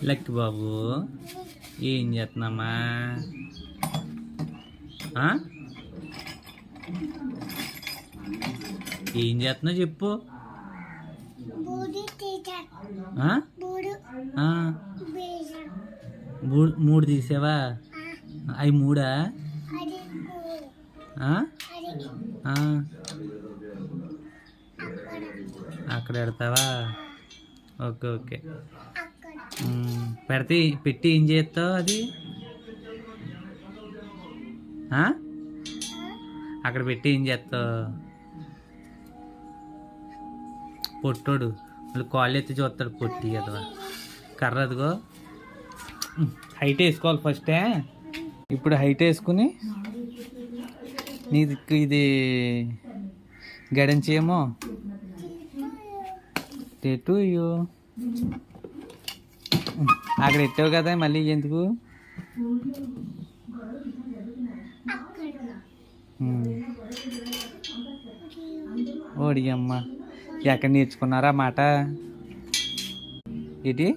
Lucky బాబు ఏం చేస్తున్నామా? ఏం చేస్తున్నావు చెప్పు. మూడు తీసావా? అవి మూడా? అక్కడ పెడతావా? Okay okay. పెట్టి ఏం చేస్తావు అది? అక్కడ పెట్టి ఏం చేస్తావు? పొట్టోడు మళ్ళీ కాళ్ళు ఎత్తి చూస్తాడు పొట్టి కదా. కర్ర అదిగో. హైట్ వేసుకోవాలి ఫస్టే. ఇప్పుడు హైట్ వేసుకుని నీది ఇది గడించేమో టెటు అయ్యో అక్కడ ఎట్టావు కదా మళ్ళీ ఎందుకు? ఓడి అమ్మ ఎక్కడ నేర్చుకున్నారా మాట? ఇది